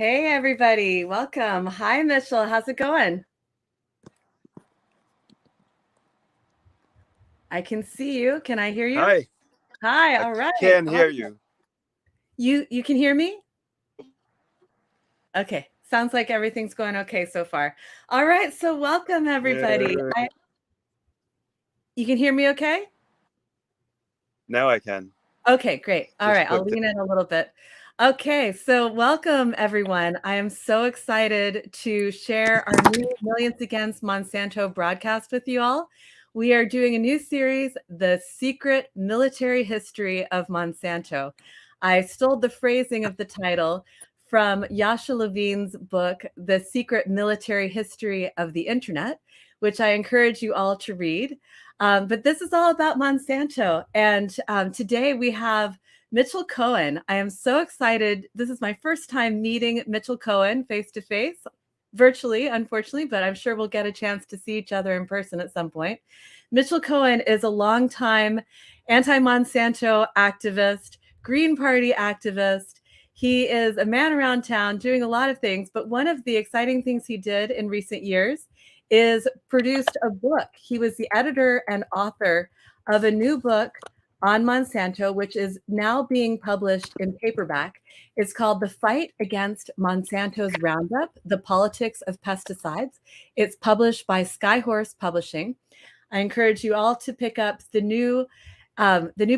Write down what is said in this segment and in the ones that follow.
Hey, everybody. Welcome. Hi, Mitchell. How's it going? I can see you. Can I hear you? Hi. Hi. I All right. can hear Awesome. you. You can hear me? Okay. Sounds like everything's going okay so far. All right. So welcome, everybody. Yeah. You can hear me okay? Now I can. Okay, great. All Just right. I'll clicked it. lean in a little bit. Okay. So welcome, everyone. I am so excited to share our new Millions Against Monsanto broadcast with you all. We are doing a new series, The Secret Military History of Monsanto. I stole the phrasing of the title from Yasha Levine's book, The Secret Military History of the Internet, which I encourage you all to read. But this is all about Monsanto. And today we have Mitchel Cohen. I am so excited. This is my first time meeting Mitchel Cohen face to face, virtually, unfortunately, but I'm sure we'll get a chance to see each other in person at some point. Mitchel Cohen is a longtime anti-Monsanto activist, Green Party activist. He is a man around town doing a lot of things, but one of the exciting things he did in recent years is produced a book. He was the editor and author of a new book on Monsanto, which is now being published in paperback. It's called The Fight Against Monsanto's Roundup, The Politics of Pesticides. It's published by Skyhorse Publishing. I encourage you all to pick up the new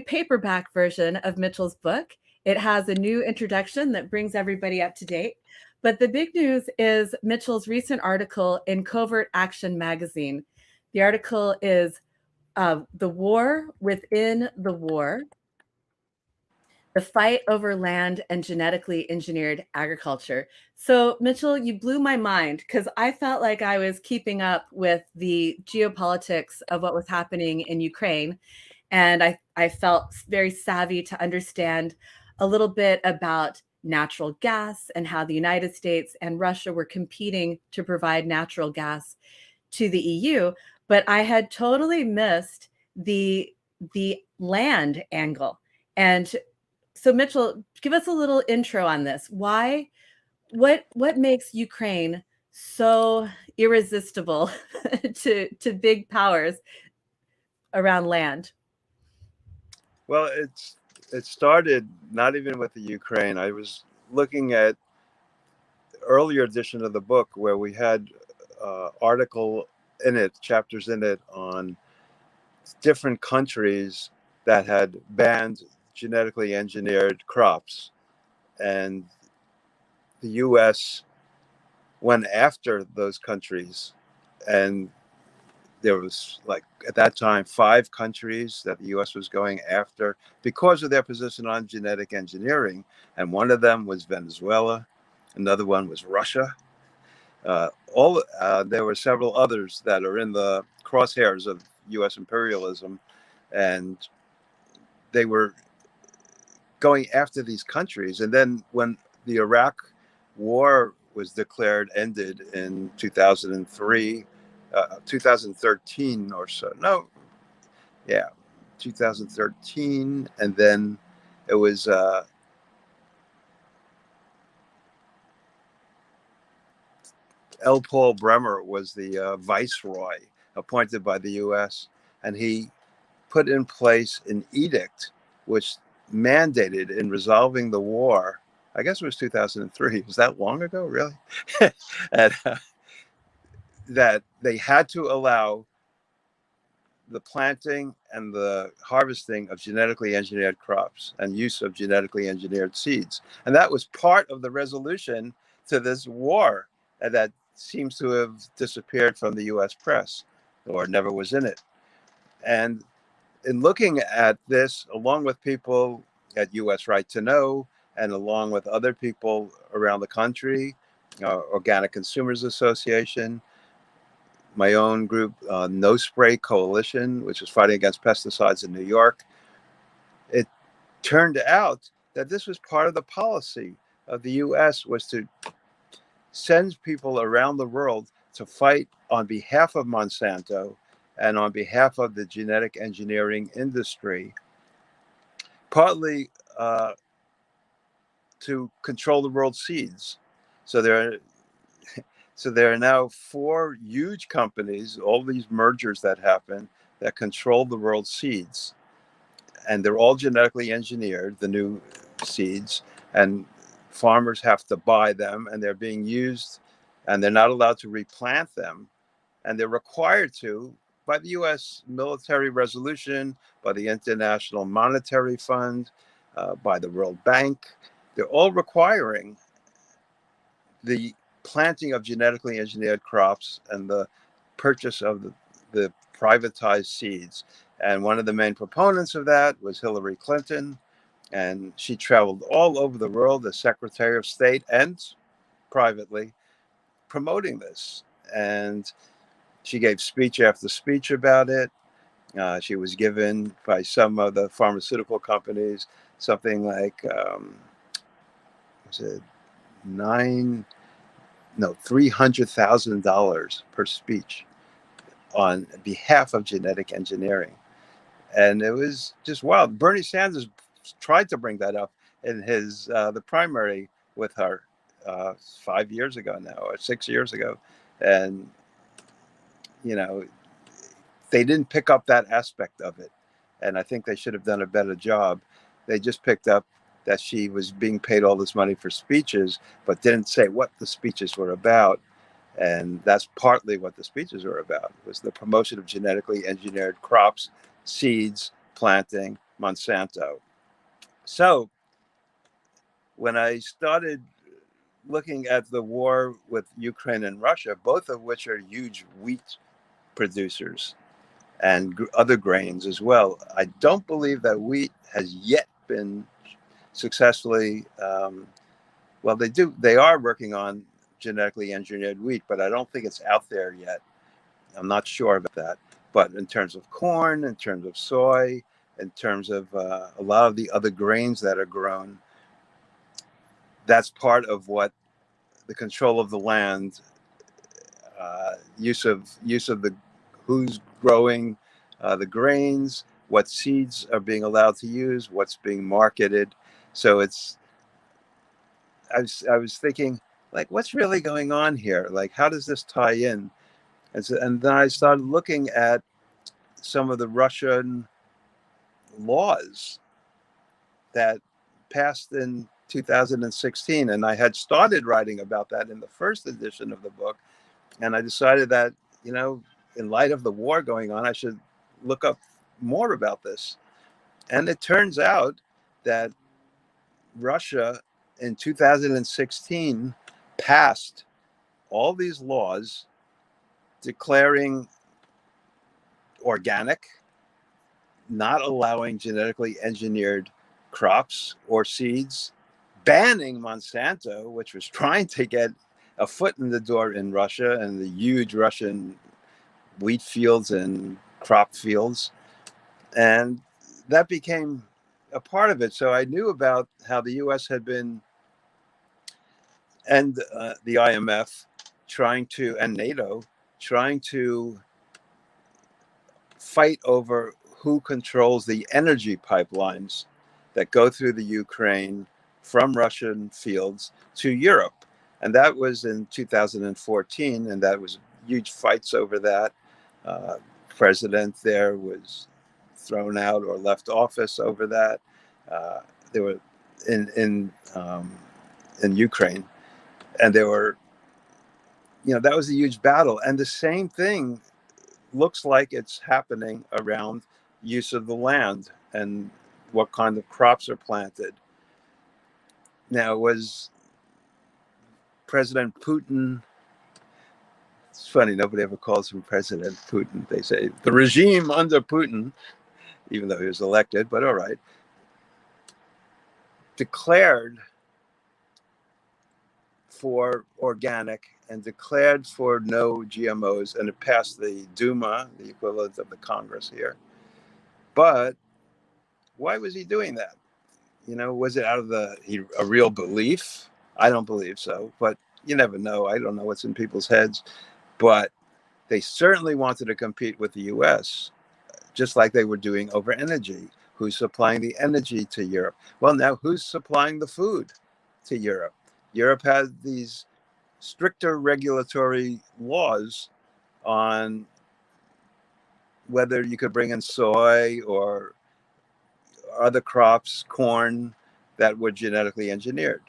paperback version of Mitchel's book. It has a new introduction that brings everybody up to date. But the big news is Mitchel's recent article in Covert Action magazine. The article is The War Within the War, the fight over land and genetically engineered agriculture. So, Mitchel, you blew my mind because I felt like I was keeping up with the geopolitics of what was happening in Ukraine. And I felt very savvy to understand a little bit about natural gas and how the United States and Russia were competing to provide natural gas to the EU. But I had totally missed the land angle. And so, Mitchel, give us a little intro on this. What makes Ukraine so irresistible to big powers around land? Well, it started not even with the Ukraine. I was looking at earlier edition of the book where we had article in it, chapters in it on different countries that had banned genetically engineered crops, and the U.S. went after those countries, and there was, like, at that time 5 countries that the U.S. was going after because of their position on genetic engineering, and one of them was Venezuela, another one was Russia. There were several others that are in the crosshairs of U.S. imperialism, and they were going after these countries. And then when the Iraq war was declared ended in 2003, 2013 or so. No, yeah, 2013. And then it was L. Paul Bremer was the viceroy appointed by the U.S., and he put in place an edict which mandated, in resolving the war, I guess it was 2003. Was that long ago, really? and, that they had to allow the planting and the harvesting of genetically engineered crops and use of genetically engineered seeds. And that was part of the resolution to this war, and that seems to have disappeared from the US press, or never was in it. And in looking at this, along with people at US Right to Know, and along with other people around the country, Organic Consumers Association, my own group, No Spray Coalition, which is fighting against pesticides in New York, it turned out that this was part of the policy of the US, was to send people around the world to fight on behalf of Monsanto and on behalf of the genetic engineering industry, partly to control the world's seeds. So there are now 4 huge companies, all these mergers that happen, that control the world's seeds. And they're all genetically engineered, the new seeds, and farmers have to buy them, and they're being used, and they're not allowed to replant them. And they're required to by the US military resolution, by the International Monetary Fund, by the World Bank. They're all requiring the planting of genetically engineered crops and the purchase of the privatized seeds. And one of the main proponents of that was Hillary Clinton. And she traveled all over the world as Secretary of State and privately promoting this. And she gave speech after speech about it. She was given by some of the pharmaceutical companies something like, was it $300,000 per speech on behalf of genetic engineering. And it was just wild. Bernie Sanders tried to bring that up in his the primary with her 5 years ago now, or 6 years ago. And, you know, they didn't pick up that aspect of it. And I think they should have done a better job. They just picked up that she was being paid all this money for speeches, but didn't say what the speeches were about. And that's partly what the speeches were about, was the promotion of genetically engineered crops, seeds, planting, Monsanto. So when I started looking at the war with Ukraine and Russia, both of which are huge wheat producers and other grains as well, I don't believe that wheat has yet been successfully, well, they are working on genetically engineered wheat, but I don't think it's out there yet. I'm not sure about that. But in terms of corn, in terms of soy, in terms of a lot of the other grains that are grown, that's part of what the control of the land, use of the who's growing the grains, what seeds are being allowed to use, what's being marketed. So I was thinking, like, what's really going on here? Like, how does this tie in? And then I started looking at some of the Russian laws that passed in 2016. And I had started writing about that in the first edition of the book. And I decided that, in light of the war going on, I should look up more about this. And it turns out that Russia in 2016 passed all these laws declaring organic, not allowing genetically engineered crops or seeds, banning Monsanto, which was trying to get a foot in the door in Russia and the huge Russian wheat fields and crop fields. And that became a part of it. So I knew about how the US had been, and the IMF, and NATO, trying to fight over who controls the energy pipelines that go through the Ukraine from Russian fields to Europe. And that was in 2014, and that was huge fights over that. President there was thrown out or left office over that. They were in Ukraine, and they were, that was a huge battle. And the same thing looks like it's happening around use of the land and what kind of crops are planted. Now, was President Putin, it's funny, nobody ever calls him President Putin. They say the regime under Putin, even though he was elected, but all right, declared for organic and declared for no GMOs, and it passed the Duma, the equivalent of the Congress here. But why was he doing that? Was it out of a real belief? I don't believe so, but you never know. I don't know what's in people's heads, but they certainly wanted to compete with the US, just like they were doing over energy. Who's supplying the energy to Europe? Well, now who's supplying the food to Europe? Europe has these stricter regulatory laws on whether you could bring in soy or other crops, corn, that were genetically engineered.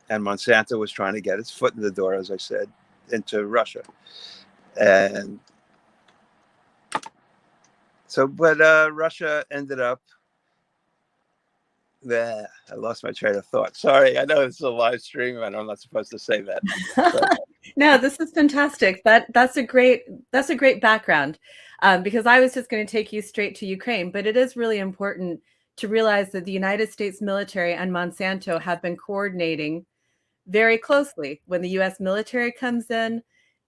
And Monsanto was trying to get its foot in the door, as I said, into Russia. And so, but Russia ended up, I lost my train of thought. Sorry, I know it's a live stream and I'm not supposed to say that. But No, this is fantastic. That's a great background, because I was just going to take you straight to Ukraine, but it is really important to realize that the United States military and Monsanto have been coordinating very closely. When the US military comes in,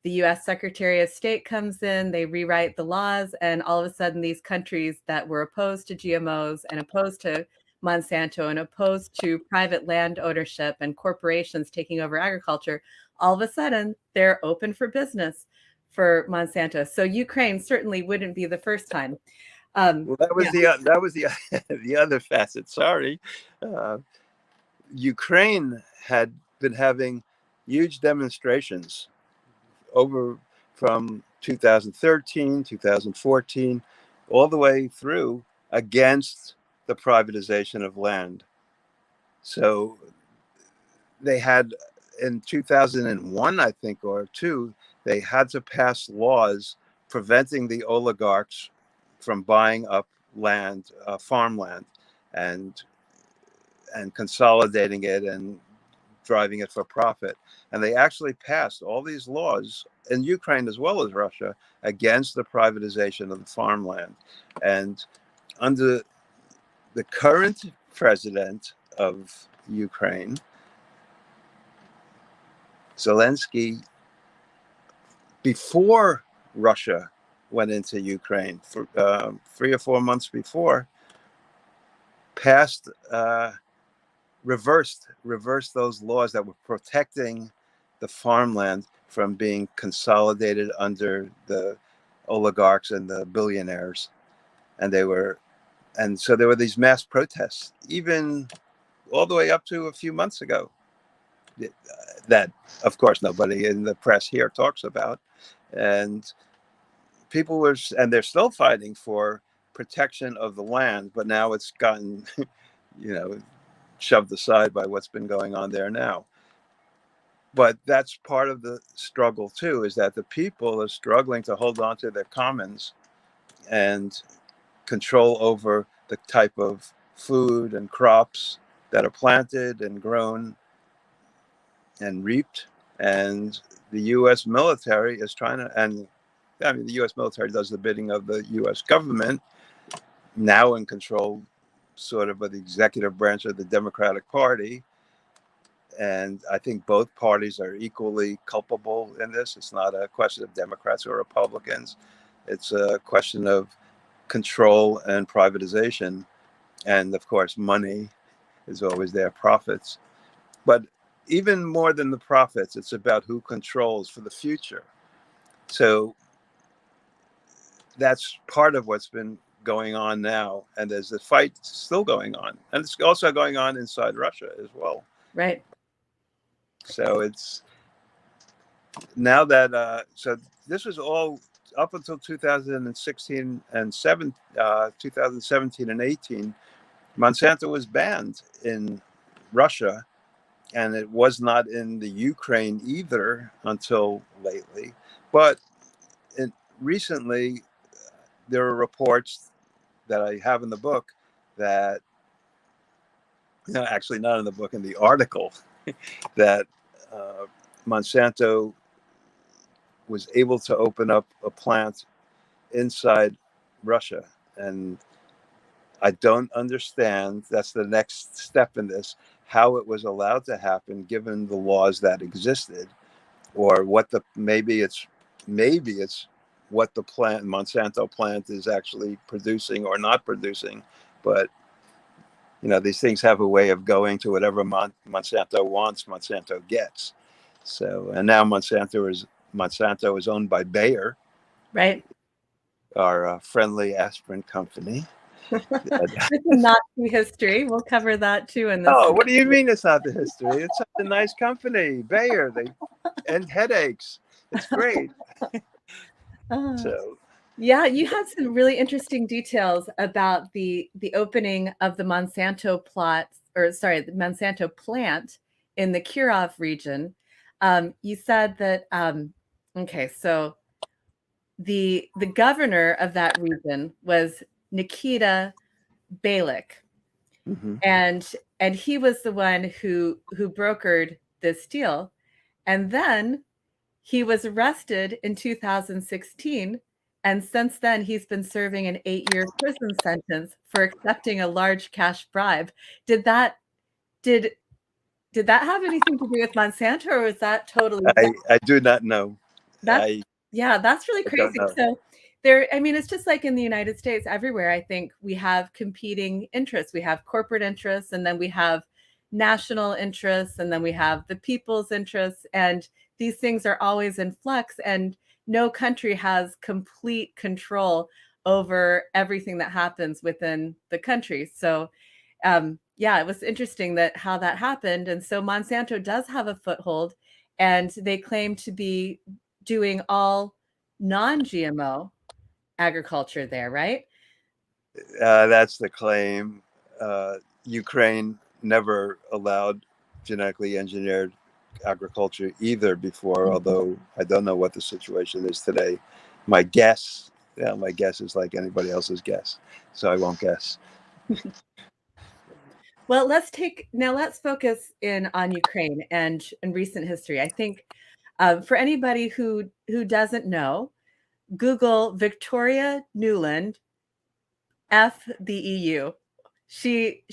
the US Secretary of State comes in, they rewrite the laws, and all of a sudden these countries that were opposed to GMOs and opposed to Monsanto and opposed to private land ownership and corporations taking over agriculture, all of a sudden they're open for business for Monsanto. So Ukraine certainly wouldn't be the first time. well, that was the other facet. Sorry. Ukraine had been having huge demonstrations over from 2013, 2014, all the way through against the privatization of land. So they had in 2001, I think, or two, they had to pass laws preventing the oligarchs from buying up land, farmland, and consolidating it and driving it for profit. And they actually passed all these laws in Ukraine as well as Russia against the privatization of the farmland. And under the current president of Ukraine, Zelensky, before Russia went into Ukraine, for 3 or 4 months before, passed reversed those laws that were protecting the farmland from being consolidated under the oligarchs and the billionaires. And so there were these mass protests, even all the way up to a few months ago, that of course nobody in the press here talks about. And and they're still fighting for protection of the land, but now it's gotten shoved aside by what's been going on there now. But that's part of the struggle too, is that the people are struggling to hold on to their commons and control over the type of food and crops that are planted and grown and reaped. And the U.S. military is trying to, and I mean, the U.S. military does the bidding of the U.S. government, now in control sort of the executive branch of the Democratic Party. And I think both parties are equally culpable in this. It's not a question of Democrats or Republicans. It's a question of control and privatization. And of course, money is always there, profits. But even more than the profits, it's about who controls for the future. So that's part of what's been going on now. And there's a fight still going on. And it's also going on inside Russia as well. Right. So it's now that, so this was all up until 2016 and 2017 and 18, Monsanto was banned in Russia, and it was not in the Ukraine either until lately. But recently, there are reports that I have in the book that, actually not in the book, in the article, that Monsanto was able to open up a plant inside Russia. And I don't understand, that's the next step in this, how it was allowed to happen given the laws that existed, or what maybe it's what the Monsanto plant is actually producing or not producing. But these things have a way of going to whatever Monsanto wants, Monsanto gets. So, and now Monsanto is owned by Bayer, right, our friendly aspirin company. This is Nazi history. We'll cover that too in this. Oh, what do you mean it's not the history? It's such a nice company. Bayer, they end headaches. It's great. Uh, So, yeah, you had some really interesting details about the opening of the Monsanto the Monsanto plant in the Kirov region. You said that okay, so the governor of that region was Nikita Balik, mhm. and he was the one who brokered this deal, and then he was arrested in 2016, and since then he's been serving an 8-year prison sentence for accepting a large cash bribe. Did that did did that have anything to do with Monsanto, or was that totally I do not know. that's I, yeah, that's really I don't crazy. know. So there, I mean, it's just like in the United States, everywhere, I think we have competing interests. We have corporate interests, and then we have national interests, and then we have the people's interests. And these things are always in flux, and no country has complete control over everything that happens within the country. So yeah, it was interesting that how that happened. And so Monsanto does have a foothold, and they claim to be doing all non-GMO agriculture there, right? That's the claim. Ukraine never allowed genetically engineered agriculture either before, although I don't know what the situation is today. My guess, yeah, my guess is like anybody else's guess, so I won't guess. Well, let's focus in on Ukraine and recent history. I think for anybody who doesn't know, Google Victoria Nuland F the EU. She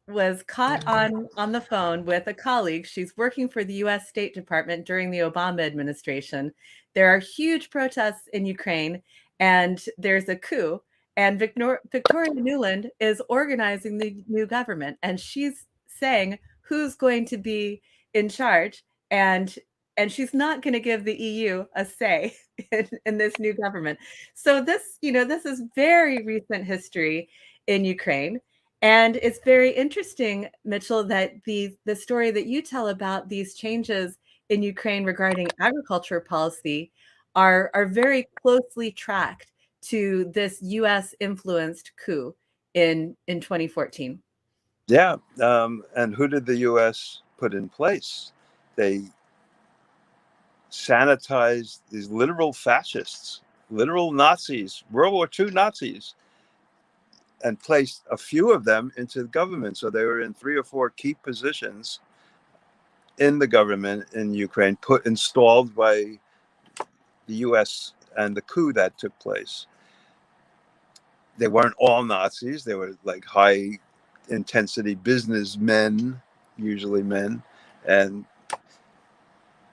was caught on the phone with a colleague. She's working for the US State Department during the Obama administration. There are huge protests in Ukraine, and there's a coup, and Victoria Nuland is organizing the new government, and she's saying who's going to be in charge, and she's not going to give the EU a say in this new government. So this is very recent history in Ukraine. And it's very interesting, Mitchell, that the story that you tell about these changes in Ukraine regarding agriculture policy are very closely tracked to this US influenced coup in 2014. Yeah, and who did the U.S. put in place? They sanitized these literal fascists, literal Nazis, World War II Nazis, and placed a few of them into the government. So they were in 3 or 4 key positions in the government in Ukraine, installed by the U.S. and the coup that took place. They weren't all Nazis. They were like high intensity businessmen, usually men, and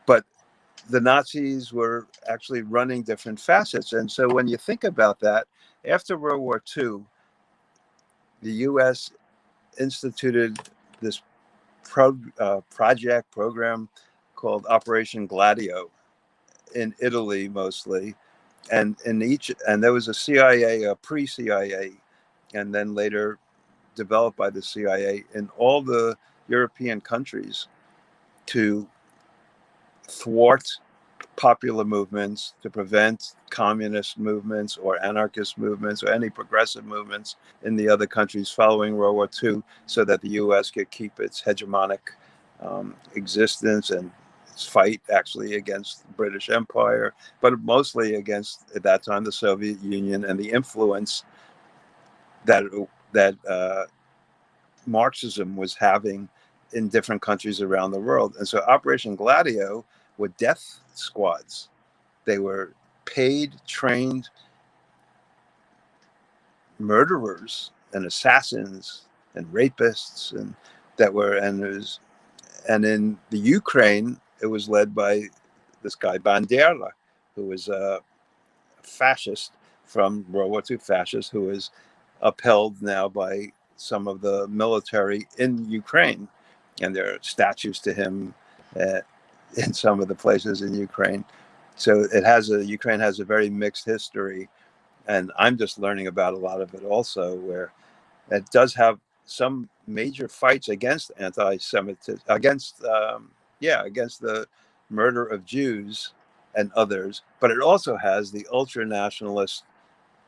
but the Nazis were actually running different facets. And so when you think about that, after World War II, the U.S. instituted this program called Operation Gladio in Italy mostly, and there was a CIA, a pre-CIA, and then later developed by the CIA in all the European countries to thwart popular movements, to prevent communist movements or anarchist movements or any progressive movements in the other countries following World War II, so that the U.S. could keep its hegemonic existence and its fight actually against the British Empire, but mostly against, at that time, the Soviet Union and the influence that Marxism was having in different countries around the world. And so Operation Gladio were death squads. They were paid, trained murderers and assassins and rapists, and that were and in the Ukraine it was led by this guy Bandera, who was a fascist from World War II, fascist who is upheld now by some of the military in Ukraine, and there are statues to him in some of the places in Ukraine. So Ukraine has a very mixed history, And I'm just learning about a lot of it also, where it does have some major fights against anti-Semitism, against the murder of Jews and others. But it also has the ultra-nationalist,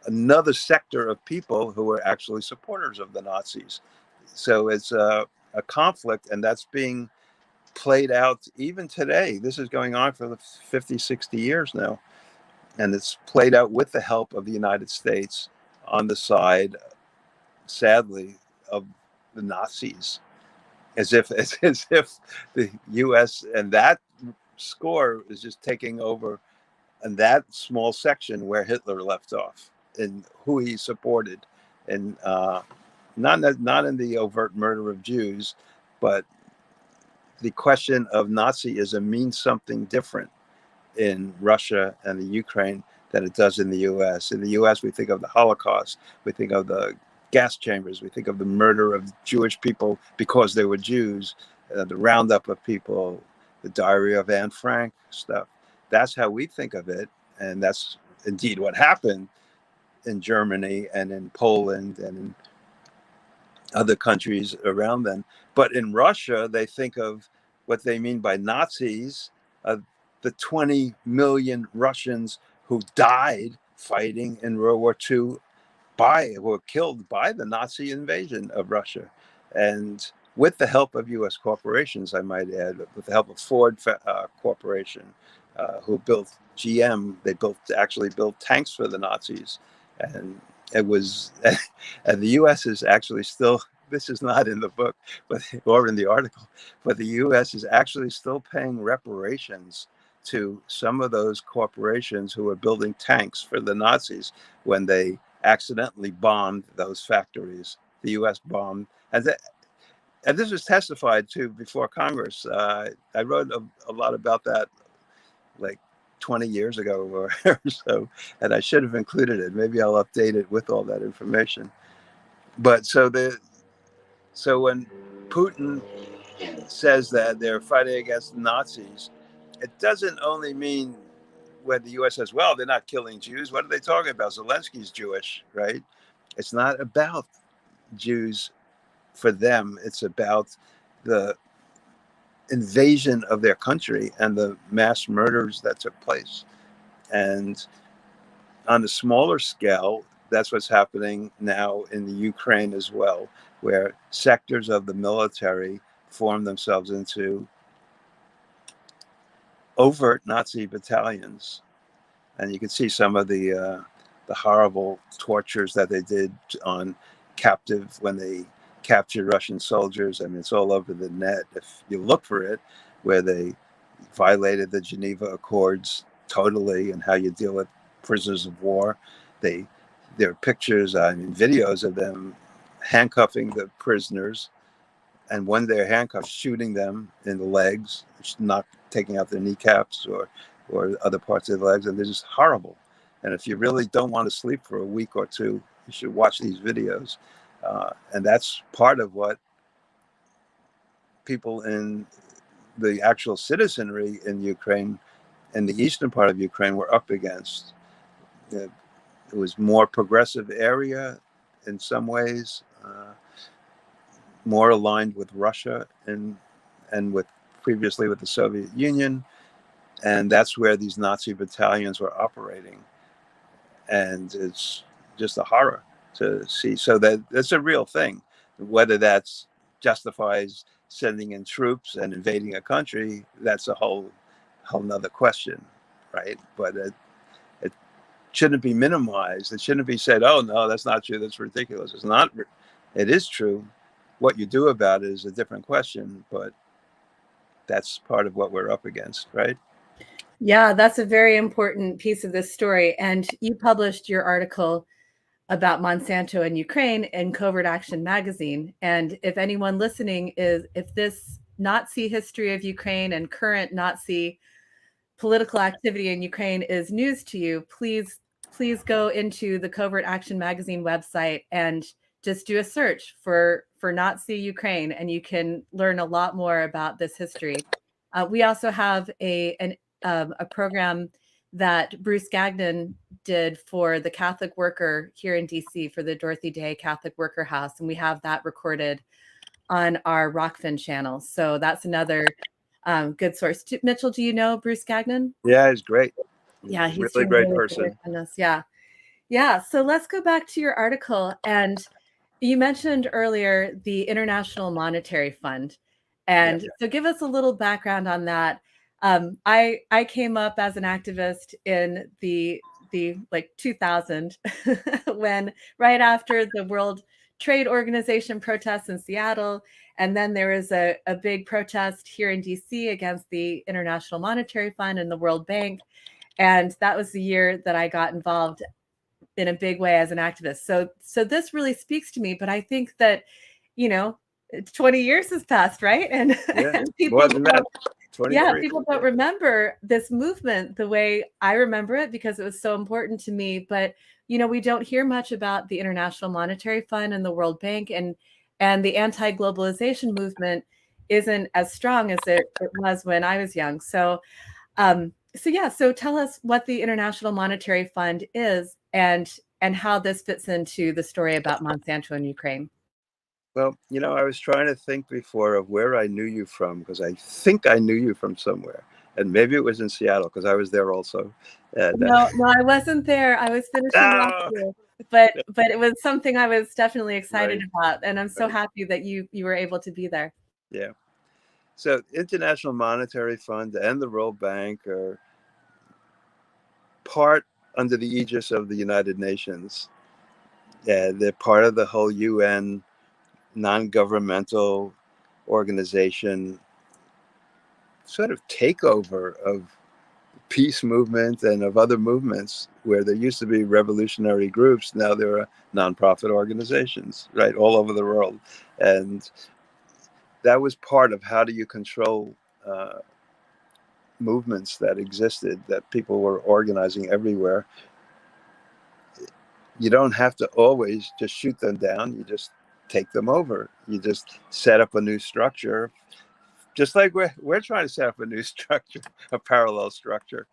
another sector of people who are actually supporters of the Nazis. So it's a conflict, and that's being played out even today. This is going on for the 50, 60 years now. And it's played out with the help of the United States on the side, sadly, of the Nazis, as if the U.S. and that score is just taking over, and that small section where Hitler left off and who he supported, and not in the overt murder of Jews, but the question of Nazism means something different in Russia and the Ukraine than it does in the U.S. In the U.S., we think of the Holocaust, we think of the gas chambers, we think of the murder of Jewish people because they were Jews, the roundup of people, the Diary of Anne Frank stuff. That's how we think of it, and that's indeed what happened in Germany and in Poland and in other countries around them. But in Russia, they think of what they mean by Nazis, the 20 million Russians who died fighting in World War II were killed by the Nazi invasion of Russia. And with the help of U.S. corporations, I might add, with the help of Ford Corporation, who built GM, they actually built tanks for the Nazis. And it was, and the U.S. is actually still, this is not in the book or in the article, but the U.S. is actually still paying reparations to some of those corporations who were building tanks for the Nazis when they accidentally bombed those factories. The U.S. bombed, and this was testified to before Congress. I wrote a lot about that, like 20 years ago or so, and I should have included it. Maybe I'll update it with all that information. But so when Putin says that they're fighting against the Nazis, it doesn't only mean when the U.S. says, well, they're not killing Jews. What are they talking about? Zelensky's Jewish, right? It's not about Jews for them. It's about the invasion of their country and the mass murders that took place. And on a smaller scale, that's what's happening now in the Ukraine as well, where sectors of the military form themselves into overt Nazi battalions. And you can see some of the horrible tortures that they did on captive when they captured Russian soldiers. I mean, it's all over the net if you look for it, where they violated the Geneva Accords totally, and how you deal with prisoners of war. There are pictures, I mean, videos of them handcuffing the prisoners, and when they're handcuffed, shooting them in the legs, not taking out their kneecaps or other parts of the legs, and they're just horrible. And if you really don't want to sleep for a week or two, you should watch these videos. And that's part of what people in the actual citizenry in Ukraine, in the eastern part of Ukraine, were up against. It was more progressive area in some ways, more aligned with Russia and with previously with the Soviet Union. And that's where these Nazi battalions were operating. And it's just a horror to see. So that's a real thing. Whether that's justifies sending in troops and invading a country, that's a whole nother question, right? But it shouldn't be minimized. It shouldn't be said, oh, no, that's not true. That's ridiculous. It's not. It is true. What you do about it is a different question, but that's part of what we're up against, right? Yeah, that's a very important piece of this story. And you published your article about Monsanto and Ukraine in Covert Action magazine. And if anyone listening if this Nazi history of Ukraine and current Nazi political activity in Ukraine is news to you, please go into the Covert Action magazine website and just do a search for Nazi Ukraine, and you can learn a lot more about this history. We also have a program that Bruce Gagnon did for the Catholic worker here in DC for the Dorothy Day Catholic Worker House. And we have that recorded on our Rockfin channel. So that's another good source. Mitchell, do you know Bruce Gagnon? Yeah, he's great. Yeah, he's Really doing great really good work person. on this. Yeah. Yeah. So let's go back to your article. And you mentioned earlier the International Monetary Fund. And Yeah. so give us a little background on that. I came up as an activist in the like 2000 when right after the World Trade Organization protests in Seattle, and then there was a big protest here in DC against the International Monetary Fund and the World Bank. And that was the year that I got involved in a big way as an activist. So this really speaks to me, but I think that, 20 years has passed, right? And, Yeah. and More than that, yeah, 23. people don't remember this movement the way I remember it because it was so important to me. But, we don't hear much about the International Monetary Fund and the World Bank, and the anti-globalization movement isn't as strong as it was when I was young. So tell us what the International Monetary Fund is and how this fits into the story about Monsanto in Ukraine. Well, I was trying to think before of where I knew you from, because I think I knew you from somewhere. And maybe it was in Seattle, because I was there also. And No, I wasn't there. I was finishing law oh, school, but it was something I was definitely excited right, about, and I'm so right. happy that you were able to be there. Yeah. So International Monetary Fund and the World Bank are part under the aegis of the United Nations. Yeah, they're part of the whole UN non-governmental organization sort of takeover of peace movement and of other movements where there used to be revolutionary groups. Now there are nonprofit organizations, right, all over the world. And that was part of how do you control movements that existed, that people were organizing everywhere. You don't have to always just shoot them down. You just take them over. You just set up a new structure, just like we're trying to set up a new structure, a parallel structure,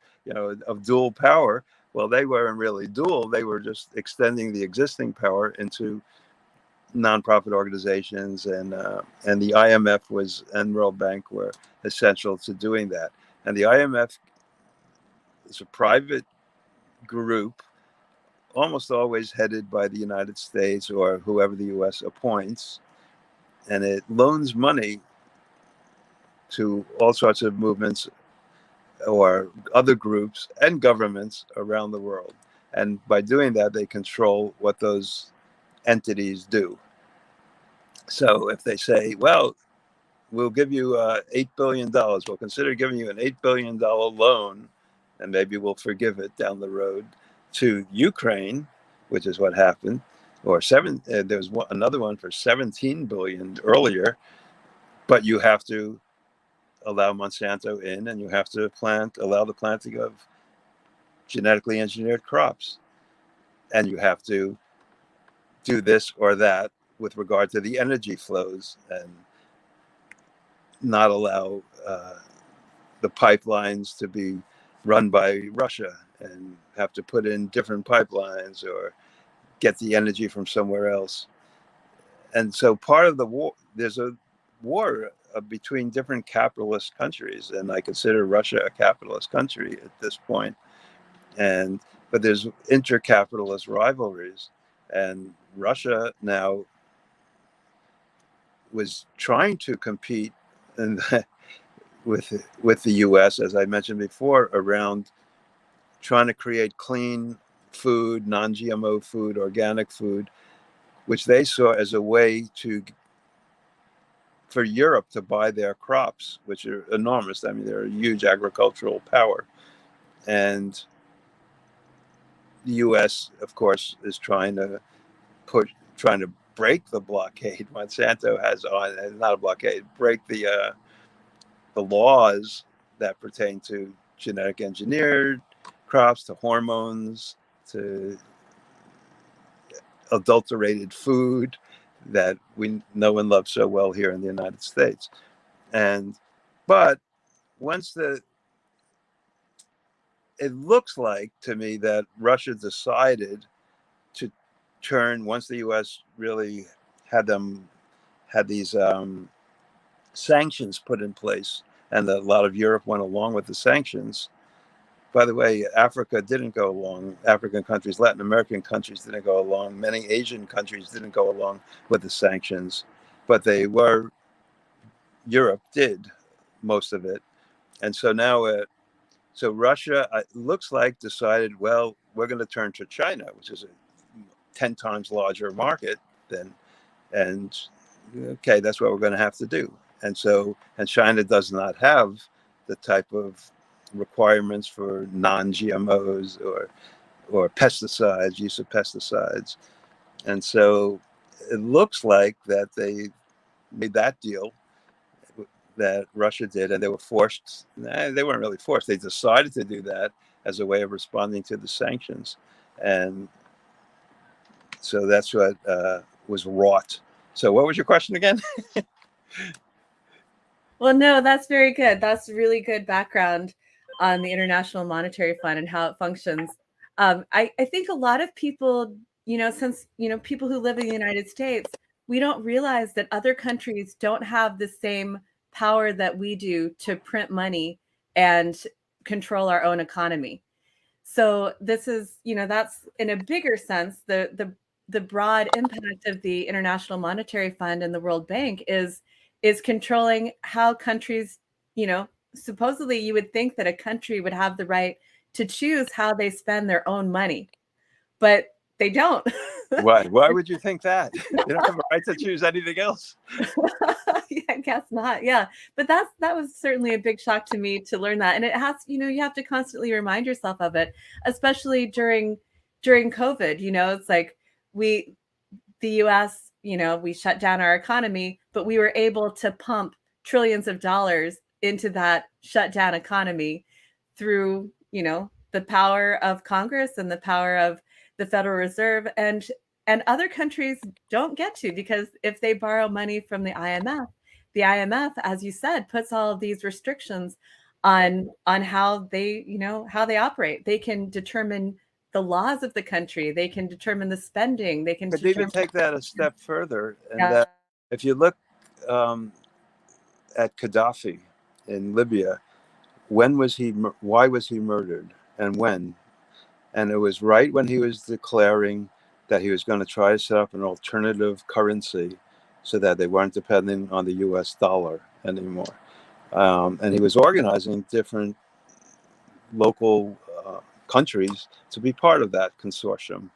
of dual power. Well, they weren't really dual. They were just extending the existing power into nonprofit organizations, and the IMF and World Bank were essential to doing that. And the IMF is a private group, almost always headed by the United States or whoever the US appoints, and it loans money to all sorts of movements or other groups and governments around the world. And by doing that, they control what those entities do. So if they say, well, we'll give you $8 billion, we'll consider giving you an $8 billion loan, and maybe we'll forgive it down the road to Ukraine, which is what happened. Or there was another one for 17 billion earlier, but you have to allow Monsanto in, and you have to allow the planting of genetically engineered crops, and you have to do this or that with regard to the energy flows, and not allow the pipelines to be run by Russia, and have to put in different pipelines or get the energy from somewhere else. And so part of the war, there's a war between different capitalist countries, and I consider Russia a capitalist country at this point. But there's inter-capitalist rivalries, and Russia now was trying to compete in with the U.S., as I mentioned before, around trying to create clean food, non-GMO food, organic food, which they saw as a way for Europe to buy their crops, which are enormous. I mean, they're a huge agricultural power. And the U.S., of course, is trying to break the blockade Monsanto has on, not a blockade, break the laws that pertain to genetic engineered crops, to hormones, to adulterated food that we know and love so well here in the United States. But once it looks like to me that Russia decided to turn, once the U.S. really had these sanctions put in place, and a lot of Europe went along with the sanctions. By the way, Africa didn't go along. African countries, Latin American countries didn't go along. Many Asian countries didn't go along with the sanctions, but Europe did most of it. And so now, so Russia looks like decided, well, we're going to turn to China, which is a 10 times larger market than, and okay, that's what we're going to have to do. And so, and China does not have the type of requirements for non-GMOs or pesticides, use of pesticides. And so it looks like that they made that deal that Russia did, and they were forced. They weren't really forced. They decided to do that as a way of responding to the sanctions. And so that's what was wrought. So what was your question again? Well, no, that's very good. That's really good background on the International Monetary Fund and how it functions. I think a lot of people, since, people who live in the United States, we don't realize that other countries don't have the same power that we do to print money and control our own economy. So this is, that's in a bigger sense, the broad impact of the International Monetary Fund and the World Bank is controlling how countries, supposedly you would think that a country would have the right to choose how they spend their own money, but they don't. Why would you think that? They don't have a right to choose anything else. Yeah, I guess not. Yeah. But that was certainly a big shock to me to learn that. And it has, you have to constantly remind yourself of it, especially during COVID. It's like the US, we shut down our economy, but we were able to pump trillions of dollars into that shut down economy through, the power of Congress and the power of the Federal Reserve, and other countries don't get to, because if they borrow money from the IMF, as you said, puts all of these restrictions on how they operate. They can determine the laws of the country. They can determine the spending. They can But even determine. take that a step further, and Yeah. that if you look at Gaddafi in Libya, why was he murdered, and when? And it was right when he was declaring that he was going to try to set up an alternative currency so that they weren't depending on the US dollar anymore. And he was organizing different local countries to be part of that consortium.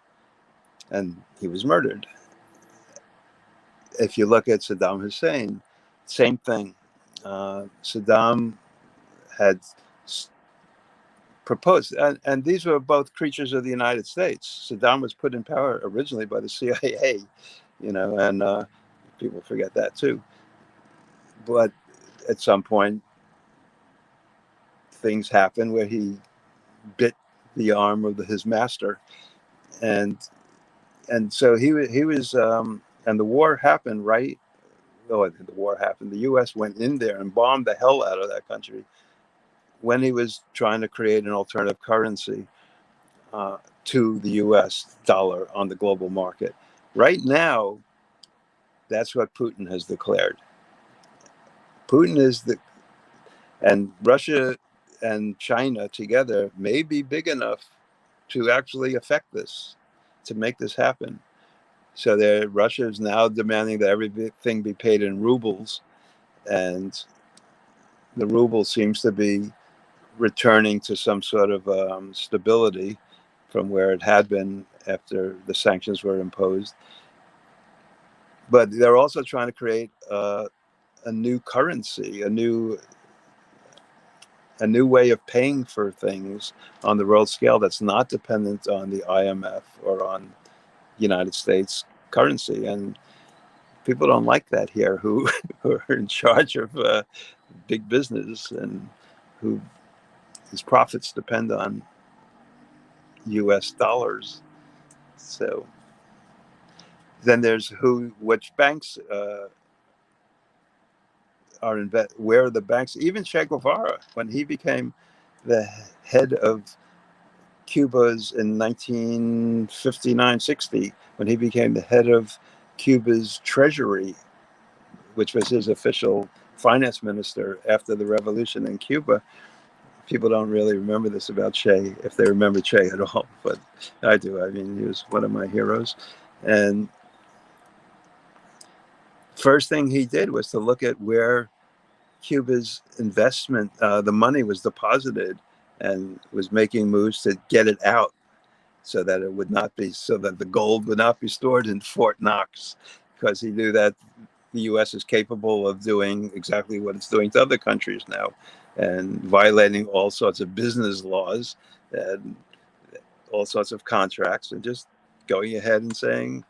And he was murdered. If you look at Saddam Hussein, same thing. Saddam had proposed, and these were both creatures of the United States. Saddam was put in power originally by the CIA, and people forget that too. But at some point, things happened where he bit the arm of his master, and so he was, and the war happened right. Oh, the war happened. The U.S. went in there and bombed the hell out of that country when he was trying to create an alternative currency to the US dollar on the global market. Right now, that's what Putin has declared. Putin is and Russia and China together may be big enough to actually affect this, to make this happen. So Russia is now demanding that everything be paid in rubles, and the ruble seems to be returning to some sort of stability from where it had been after the sanctions were imposed. But they're also trying to create a new currency, a new way of paying for things on the world scale that's not dependent on the IMF or on United States currency. And people don't like that here, who are in charge of big business and whose profits depend on US dollars. So then there's which banks where the banks, even Che Guevara, when he became the head of Cuba's in 1959-60 when he became the head of Cuba's treasury, which was his official finance minister after the revolution in Cuba. People don't really remember this about Che, if they remember Che at all, but I do. I mean, he was one of my heroes. And first thing he did was to look at where Cuba's investment, the money was deposited, and was making moves to get it out so that it would not be, so that the gold would not be stored in Fort Knox, because he knew that the U.S. is capable of doing exactly what it's doing to other countries now, and violating all sorts of business laws and all sorts of contracts, and just going ahead and saying,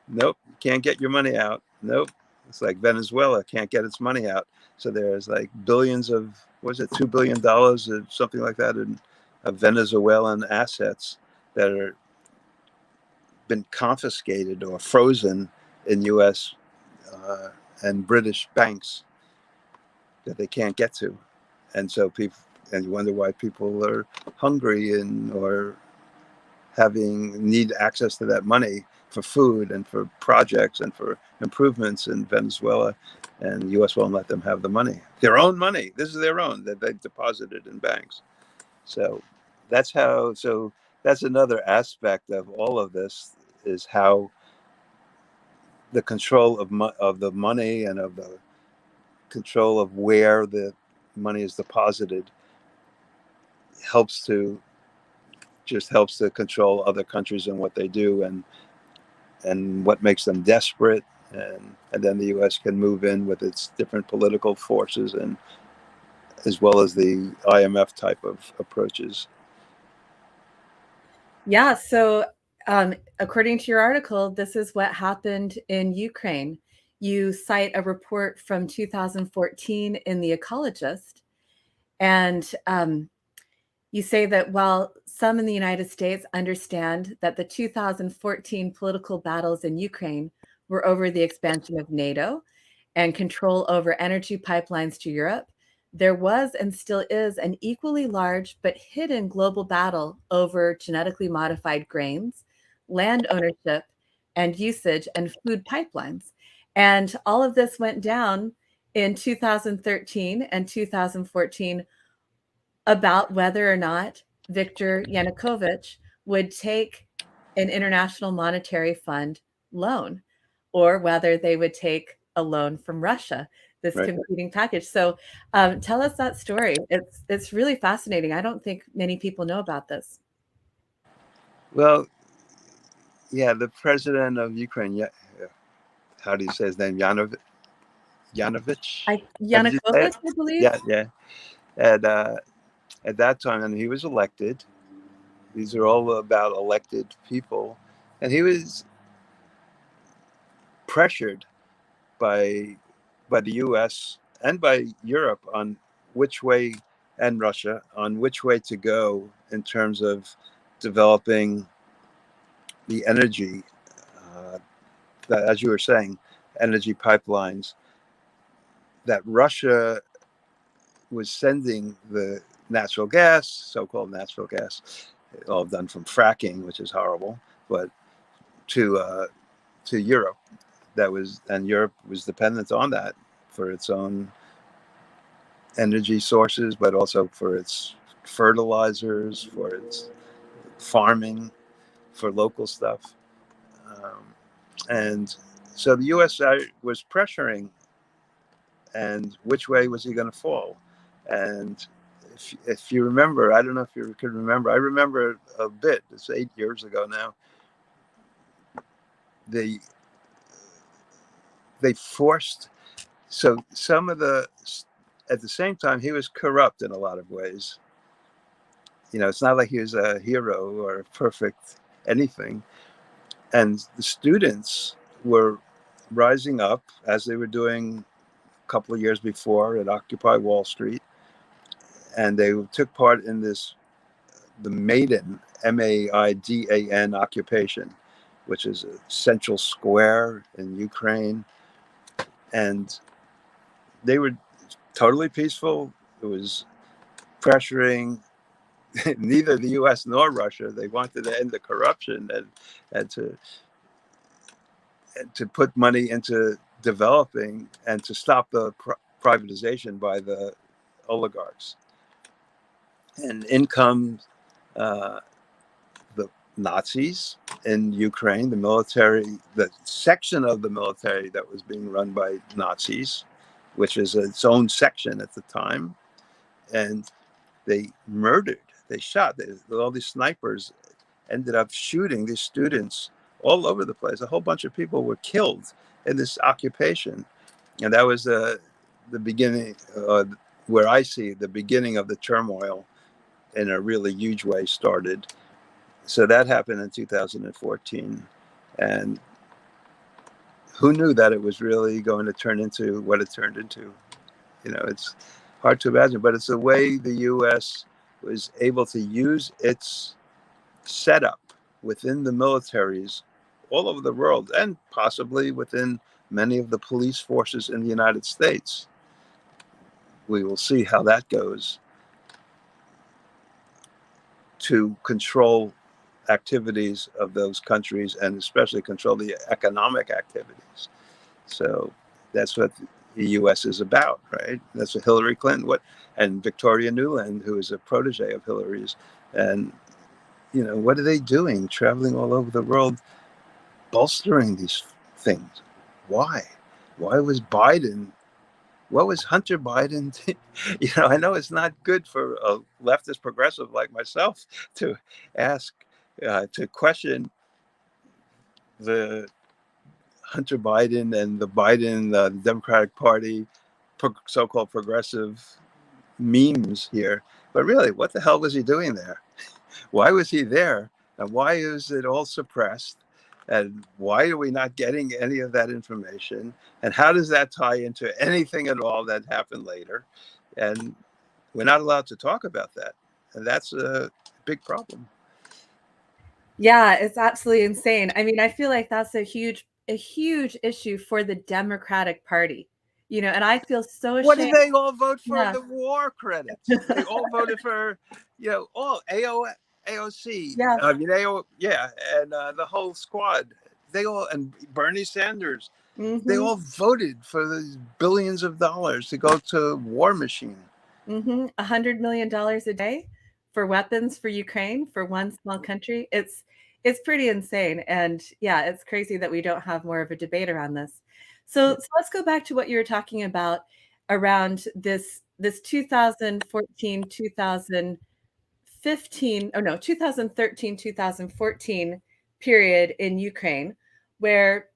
nope, can't get your money out. Nope. It's like Venezuela can't get its money out. So there's like billions of, what was it, $2 billion or something like that in of Venezuelan assets that are been confiscated or frozen in U.S. And British banks that they can't get to. And so people, and you wonder why people are hungry and or need access to that money for food and for projects and for improvements in Venezuela, and the U.S. won't let them have the money, their own money. This is their own that they've deposited in banks. So that's how. So that's another aspect of all of this, is how the control of the money and of the control of where the money is deposited helps to control other countries and what they do, and what makes them desperate, and then the U.S. can move in with its different political forces, and as well as the IMF type of approaches. Yeah, so according to your article, this is what happened in Ukraine. You cite a report from 2014 in The Ecologist, and you say that while some in the United States understand that the 2014 political battles in Ukraine were over the expansion of NATO and control over energy pipelines to Europe, there was and still is an equally large but hidden global battle over genetically modified grains, land ownership and usage, and food pipelines. And all of this went down in 2013 and 2014 about whether or not Viktor Yanukovych would take an International Monetary Fund loan, or whether they would take a loan from Russia, this Right. competing package. So tell us that story. It's really fascinating. I don't think many people know about this. Well, yeah, the president of Ukraine, yeah, how do you say his name? Yanovich? How did you say it? Yanukovych, I believe. Yeah, yeah. And at that time, and he was elected. These are all about elected people, and he was pressured by the U.S. and by Europe on which way, and Russia, on which way to go in terms of developing the energy, that, as you were saying, energy pipelines, that Russia was sending the natural gas, so-called natural gas, all done from fracking, which is horrible, but to Europe. And Europe was dependent on that for its own energy sources, but also for its fertilizers, for its farming, for local stuff. And so the U.S. was pressuring, and which way was he going to fall? And if you remember, I don't know if you could remember, I remember a bit, it's 8 years ago now, they forced, so some of the, at the same time, he was corrupt in a lot of ways. You know, it's not like he was a hero or a perfect anything. And the students were rising up, as they were doing a couple of years before at Occupy Wall Street. And they took part in the Maidan, Maidan occupation, which is a central square in Ukraine. And they were totally peaceful. It was pressuring neither the U.S. nor Russia, they wanted to end the corruption and to put money into developing and to stop the privatization by the oligarchs. And in comes the Nazis in Ukraine, the military, the section of the military that was being run by Nazis, which is its own section at the time. And they murdered, they shot, all these snipers ended up shooting these students all over the place. A whole bunch of people were killed in this occupation. And that was the beginning, where I see the beginning of the turmoil in a really huge way started. So that happened in 2014. And who knew that it was really going to turn into what it turned into? You know, it's hard to imagine, but it's the way the U.S. was able to use its setup within the militaries all over the world, and possibly within many of the police forces in the United States. We will see how that goes, to control activities of those countries and especially control the economic activities. So that's what the U.S. is about, right? That's what Hillary Clinton, and Victoria Nuland, who is a protege of Hillary's, and what are they doing? Traveling all over the world, bolstering these things. Why? Why was Biden? What was Hunter Biden? I know it's not good for a leftist progressive like myself to ask, to question the Hunter Biden and the Democratic Party, so-called progressive memes here. But really, what the hell was he doing there? Why was he there? And why is it all suppressed? And why are we not getting any of that information? And how does that tie into anything at all that happened later? And we're not allowed to talk about that. And that's a big problem. Yeah, it's absolutely insane. I mean, I feel like that's a huge issue for the Democratic Party, and I feel so What did ashamed. they all vote for? Yeah. The war credits. They all voted for, all AOC. Yeah. I mean, yeah, and the whole squad. And Bernie Sanders. They Mhm. all voted for these billions of dollars to go to war machine. $100 million a day for weapons for Ukraine, for one small country. It's pretty insane. And yeah, it's crazy that we don't have more of a debate around this. So let's go back to what you were talking about around this 2014, 2015, oh no, 2013, 2014 period in Ukraine, where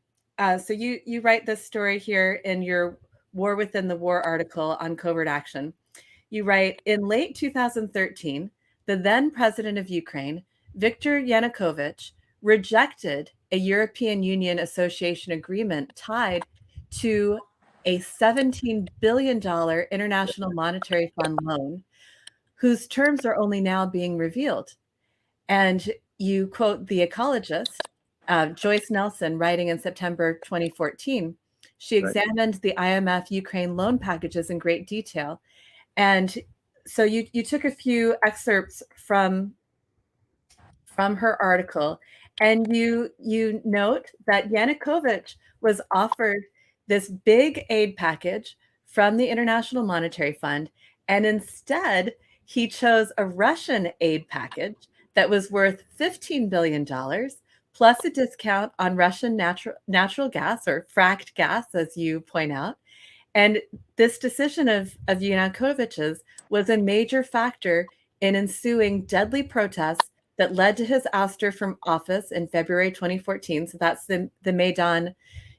so you write this story here in your War Within the War article on covert action. You write, in late 2013, the then president of Ukraine, Viktor Yanukovych, rejected a European Union association agreement tied to a $17 billion International Monetary Fund loan, whose terms are only now being revealed. And you quote the ecologist, Joyce Nelson, writing in September 2014. She Right. examined the IMF Ukraine loan packages in great detail. And so you took a few excerpts from her article, and you note that Yanukovych was offered this big aid package from the International Monetary Fund, and instead he chose a Russian aid package that was worth $15 billion plus a discount on Russian natural gas, or fracked gas, as you point out. And this decision of Yanukovych's was a major factor in ensuing deadly protests that led to his ouster from office in February 2014. So that's the Maidan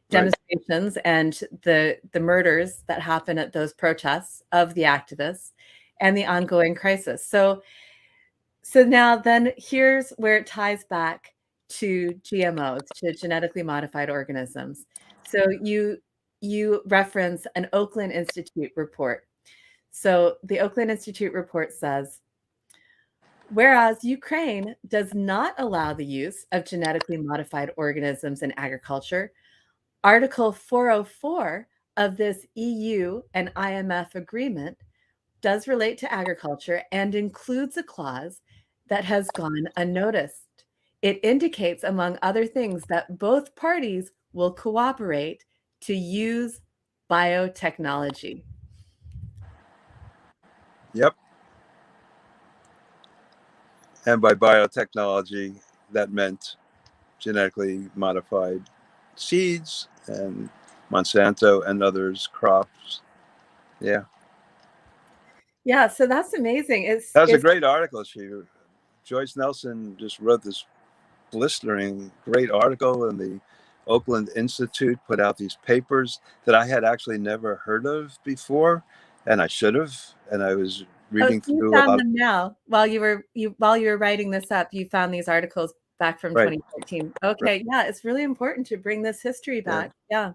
demonstrations and the murders that happened at those protests of the activists and the ongoing crisis. So now then here's where it ties back to GMOs, to genetically modified organisms. So you reference an Oakland Institute report. So the Oakland Institute report says, whereas Ukraine does not allow the use of genetically modified organisms in agriculture, Article 404 of this EU and IMF agreement does relate to agriculture and includes a clause that has gone unnoticed. It indicates, among other things, that both parties will cooperate to use biotechnology. Yep. And by biotechnology, that meant genetically modified seeds and Monsanto and others crops. Yeah. Yeah, so that's amazing. That was a great article. Joyce Nelson just wrote this blistering great article, and the Oakland Institute put out these papers that I had actually never heard of before, and I should have. And I was Oh, so reading you through a found lot. them now while you were writing this up, you found these articles back from Right. 2014. Right. Okay, yeah, it's really important to bring this history Yeah. back. Yeah.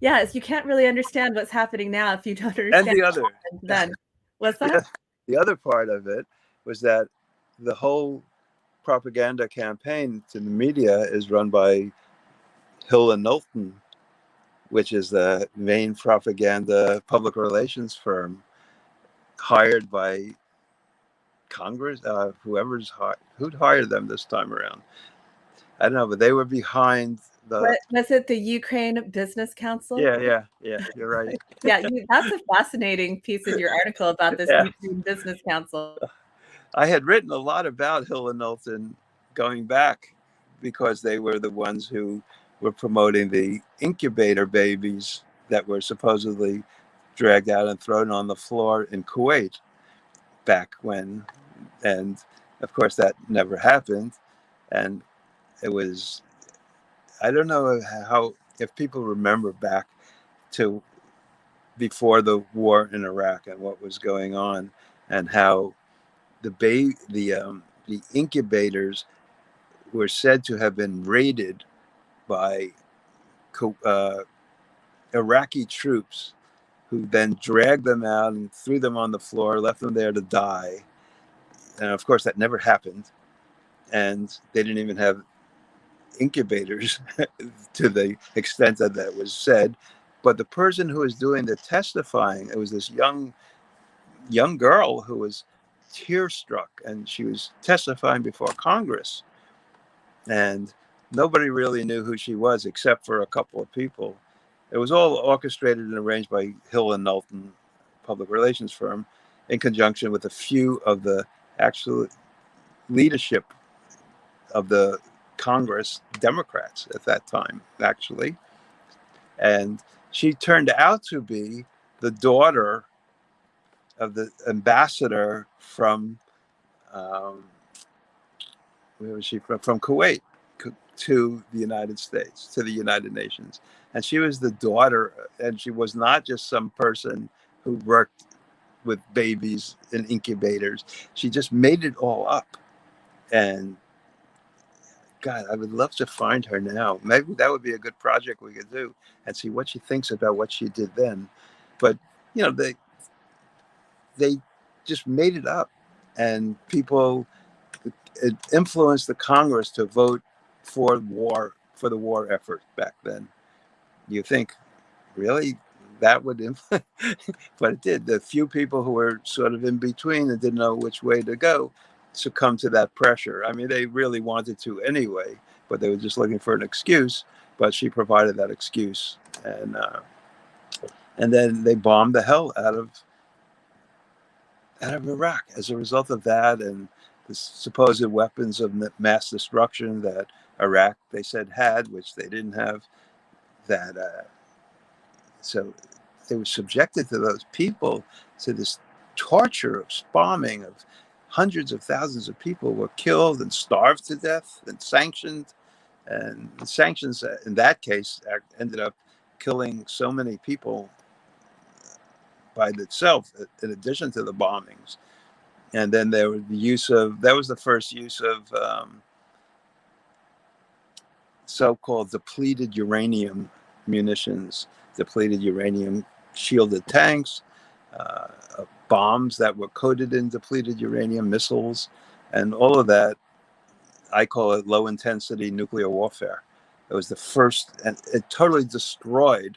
Yes, you can't really understand what's happening now if you don't And understand the what other, happened then. What's that? yeah, the other part of it was that the whole propaganda campaign to the media is run by Hill and Knowlton, which is the main propaganda public relations firm hired by Congress, who'd hired them this time around. I don't know, but they were behind the. What was it, the Ukraine Business Council? Yeah. You're right. Yeah, that's a fascinating piece in your article about this Yeah, Ukraine Business Council. I had written a lot about Hill and Knowlton going back because they were the ones who were promoting the incubator babies that were supposedly dragged out and thrown on the floor in Kuwait back when, and of course that never happened. And it was, I don't know how, if people remember back to before the war in Iraq and what was going on, and how the incubators were said to have been raided by uh, Iraqi troops, who then dragged them out and threw them on the floor, left them there to die. And of course, that never happened. And they didn't even have incubators to the extent that that was said. But the person who was doing the testifying, it was this young girl who was tear struck, and she was testifying before Congress, and nobody really knew who she was except for a couple of people. It was all orchestrated and arranged by Hill and Knowlton, public relations firm, in conjunction with a few of the actual leadership of the Congress Democrats at that time, actually. And she turned out to be the daughter of the ambassador from um, where was she from? From Kuwait to the United States, to the United Nations. And she was the daughter, and she was not just some person who worked with babies in incubators. She just made it all up. And God, I would love to find her now. Maybe that would be a good project we could do and see what she thinks about what she did then. But, you know, they just made it up. And people, it influenced the Congress to vote for the war effort back then. You think, really, that would but it did. The few people who were sort of in between and didn't know which way to go succumbed to that pressure. I mean, they really wanted to anyway, but they were just looking for an excuse. But she provided that excuse, and then they bombed the hell out of Iraq as a result of that, and the supposed weapons of mass destruction that Iraq, they said, had, which they didn't have. That so they were subjected to those people to this torture of bombing of hundreds of thousands of people were killed and starved to death and sanctioned. And the sanctions in that case ended up killing so many people by itself, in addition to the bombings. And then there was the use of, that was the first use of so-called depleted uranium munitions, depleted uranium shielded tanks, uh, bombs that were coated in depleted uranium, missiles, and all of that. I call it low intensity nuclear warfare. It was the first, and it totally destroyed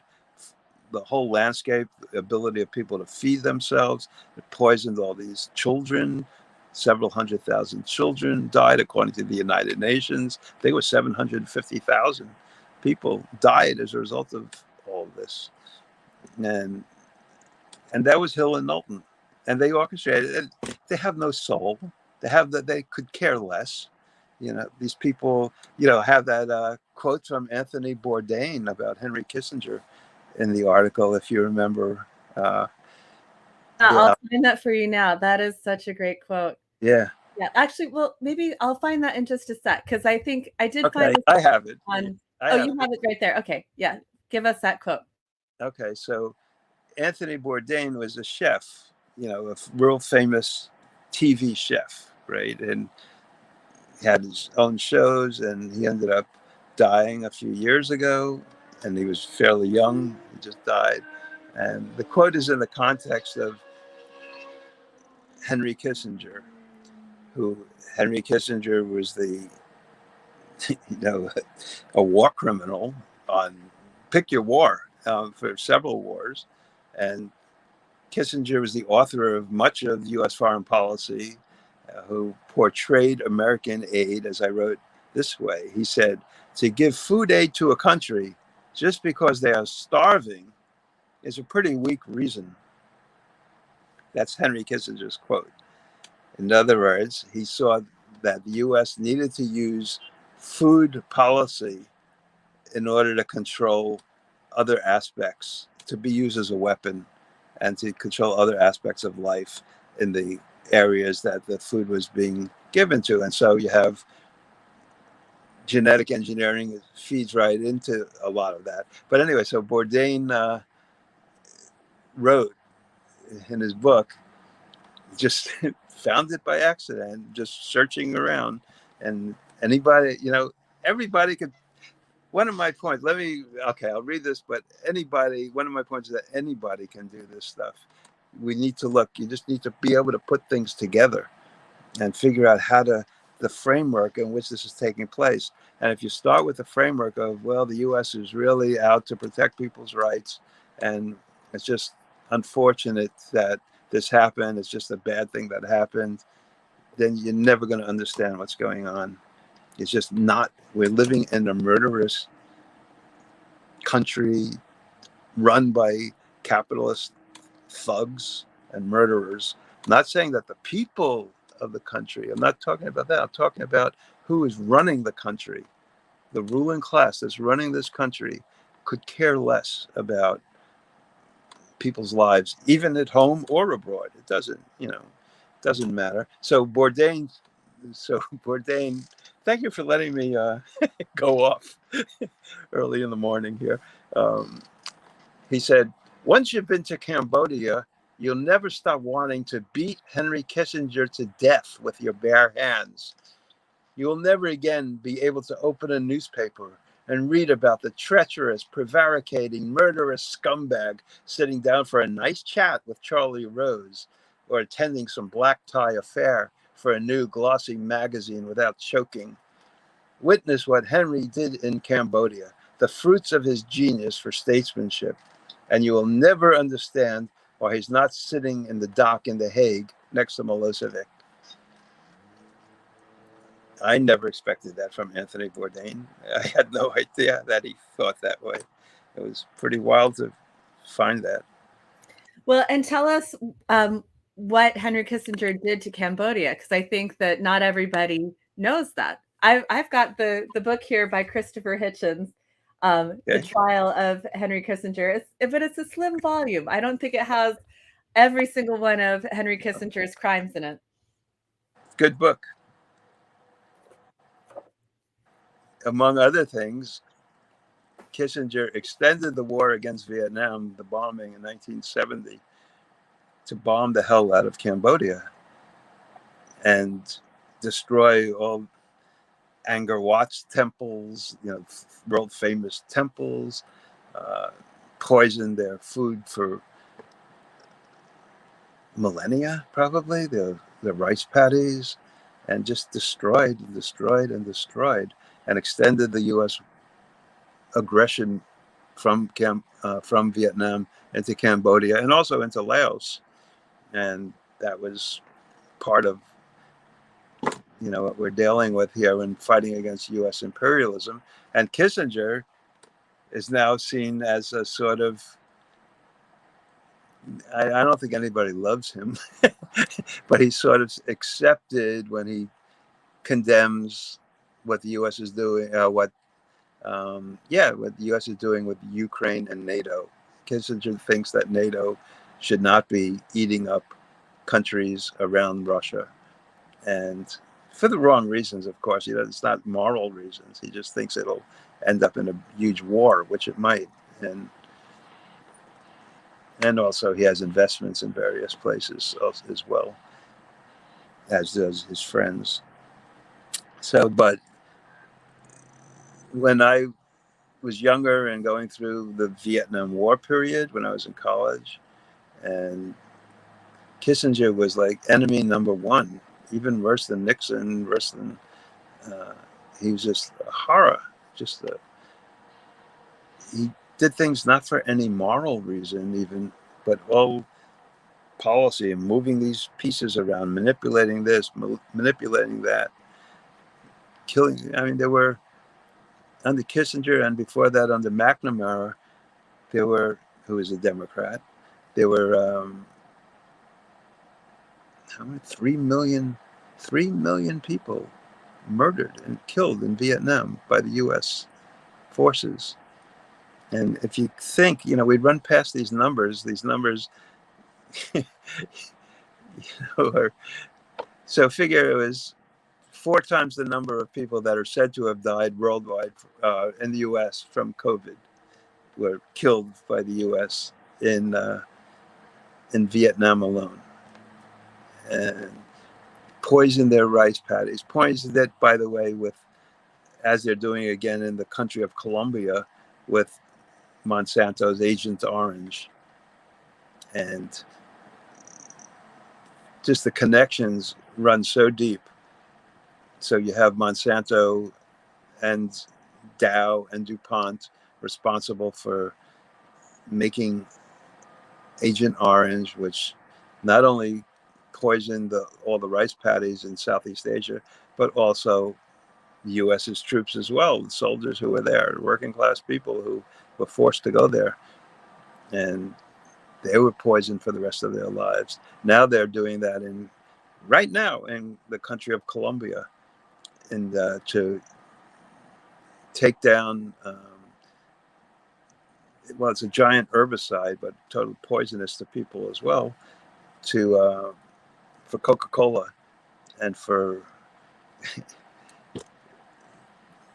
the whole landscape, the ability of people to feed themselves. It poisoned all these children. Several 100,000 children died, according to the United Nations. I think it was 750,000 people died as a result of all of this. And that was Hill and Knowlton. And they orchestrated it. They have no soul. They could care less. These people, have that quote from Anthony Bourdain about Henry Kissinger in the article, if you remember. I'll find that for you now. That is such a great quote. Yeah. Yeah, actually, well, maybe I'll find that in just a sec, because I think I did Okay, find this I have it. on. Oh, you have it right there. Okay, yeah, give us that quote. Okay, so Anthony Bourdain was a chef, a real famous TV chef, right? And he had his own shows, and he ended up dying a few years ago, and he was fairly young. He just died. And the quote is in the context of Henry Kissinger, Henry Kissinger was a war criminal on pick your war for several wars. And Kissinger was the author of much of U.S. foreign policy, who portrayed American aid, as I wrote, this way. He said, to give food aid to a country just because they are starving is a pretty weak reason. That's Henry Kissinger's quote. In other words, he saw that the U.S. needed to use food policy in order to control other aspects, to be used as a weapon, and to control other aspects of life in the areas that the food was being given to. And so you have genetic engineering feeds right into a lot of that. But anyway, so Bourdain wrote in his book, just found it by accident, just searching around. And anybody, everybody could. One of my points, I'll read this, but one of my points is that anybody can do this stuff. We need to look, you just need to be able to put things together and figure out the framework in which this is taking place. And if you start with the framework of, well, the U.S. is really out to protect people's rights, and it's just unfortunate that this happened, it's just a bad thing that happened, then you're never going to understand what's going on. It's just not, we're living in a murderous country run by capitalist thugs and murderers. I'm not saying that the people of the country, I'm not talking about that. I'm talking about who is running the country. The ruling class that's running this country could care less about people's lives, even at home or abroad. It doesn't matter. So Bourdain, thank you for letting me go off early in the morning here. He said, once you've been to Cambodia, you'll never stop wanting to beat Henry Kissinger to death with your bare hands. You will never again be able to open a newspaper and read about the treacherous, prevaricating, murderous scumbag sitting down for a nice chat with Charlie Rose, or attending some black tie affair for a new glossy magazine without choking. Witness what Henry did in Cambodia, the fruits of his genius for statesmanship, and you will never understand why he's not sitting in the dock in The Hague next to Milosevic. I never expected that from Anthony Bourdain. I had no idea that he thought that way. It was pretty wild to find that. Well, and tell us what Henry Kissinger did to Cambodia, because I think that not everybody knows that. I've got the book here by Christopher Hitchens, The Trial of Henry Kissinger, but it's a slim volume. I don't think it has every single one of Henry Kissinger's crimes in it. Good book. Among other things, Kissinger extended the war against Vietnam, the bombing in 1970, to bomb the hell out of Cambodia and destroy all Angkor Wat's temples, world famous temples, poisoned their food for millennia, probably, the rice paddies, and just destroyed, and extended the U.S. aggression from Vietnam into Cambodia and also into Laos. And that was part of what we're dealing with here in fighting against U.S. imperialism. And Kissinger is now seen as a sort of, I don't think anybody loves him, but he's sort of accepted when he condemns what the U.S. is doing, what the U.S. is doing with Ukraine and NATO. Kissinger thinks that NATO should not be eating up countries around Russia, and for the wrong reasons, of course. It's not moral reasons. He just thinks it'll end up in a huge war, which it might, and also he has investments in various places as well, as does his friends. So, but when I was younger and going through the Vietnam War period when I was in college, and Kissinger was like enemy number one, even worse than Nixon, worse than he was just a horror. He did things not for any moral reason, even, but all policy and moving these pieces around, manipulating this, manipulating that, killing. I mean, there were under Kissinger and before that under McNamara, who was a Democrat, there were how many? 3 million people murdered and killed in Vietnam by the U.S. forces. And if you think, we'd run past these numbers are, so figure it was 4 times the number of people that are said to have died worldwide in the U.S. from COVID were killed by the U.S. in Vietnam alone, and poisoned their rice paddies. Poisoned it, by the way, as they're doing again in the country of Colombia with Monsanto's Agent Orange, and just the connections run so deep. So you have Monsanto and Dow and DuPont responsible for making Agent Orange, which not only poisoned all the rice paddies in Southeast Asia, but also the U.S.'s troops as well, the soldiers who were there, working class people who were forced to go there. And they were poisoned for the rest of their lives. Now they're doing that right now in the country of Colombia, and to take down, it's a giant herbicide, but totally poisonous to people as well, for Coca-Cola and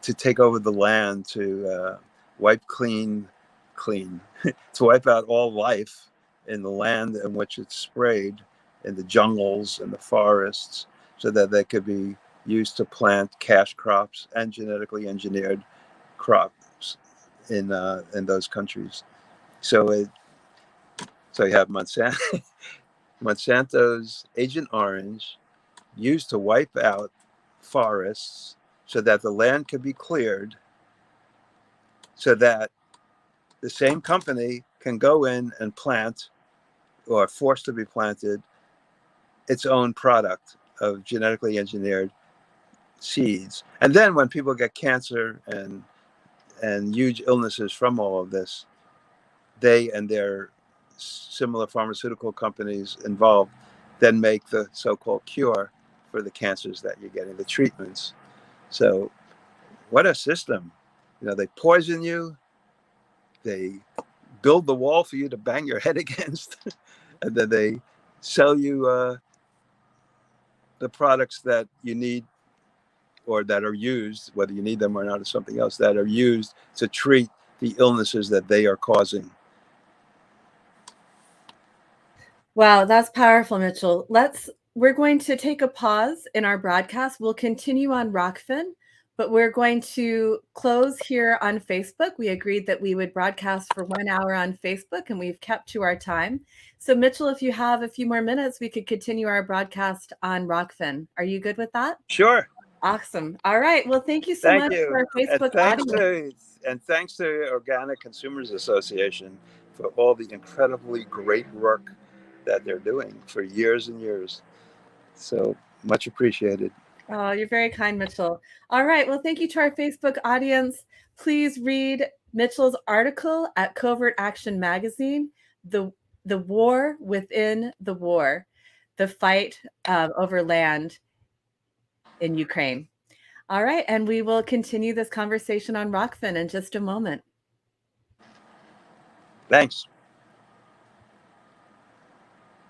to take over the land, to wipe clean, to wipe out all life in the land in which it's sprayed, in the jungles and the forests, so that they could be used to plant cash crops and genetically engineered crops in those countries. So you have Monsanto's Agent Orange used to wipe out forests so that the land could be cleared, so that the same company can go in and plant, or forced to be planted, its own product of genetically engineered seeds. And then when people get cancer and huge illnesses from all of this, they and their similar pharmaceutical companies involved then make the so-called cure for the cancers that you're getting, the treatments. So what a system. They poison you, they build the wall for you to bang your head against, and then they sell you the products that you need, or that are used, whether you need them or not is something else, that are used to treat the illnesses that they are causing. Wow, that's powerful, Mitchell. We're going to take a pause in our broadcast. We'll continue on Rockfin, but we're going to close here on Facebook. We agreed that we would broadcast for 1 hour on Facebook, and we've kept to our time. So Mitchell, if you have a few more minutes, we could continue our broadcast on Rockfin. Are you good with that? Sure. Awesome. All right. Well, thank you so much for our Facebook audience. And thanks to Organic Consumers Association for all the incredibly great work that they're doing for years and years. So much appreciated. Oh, you're very kind, Mitchell. All right. Well, thank you to our Facebook audience. Please read Mitchell's article at Covert Action Magazine, The, the War Within the War, the fight over land in Ukraine. All right. And we will continue this conversation on Rockfin in just a moment. Thanks.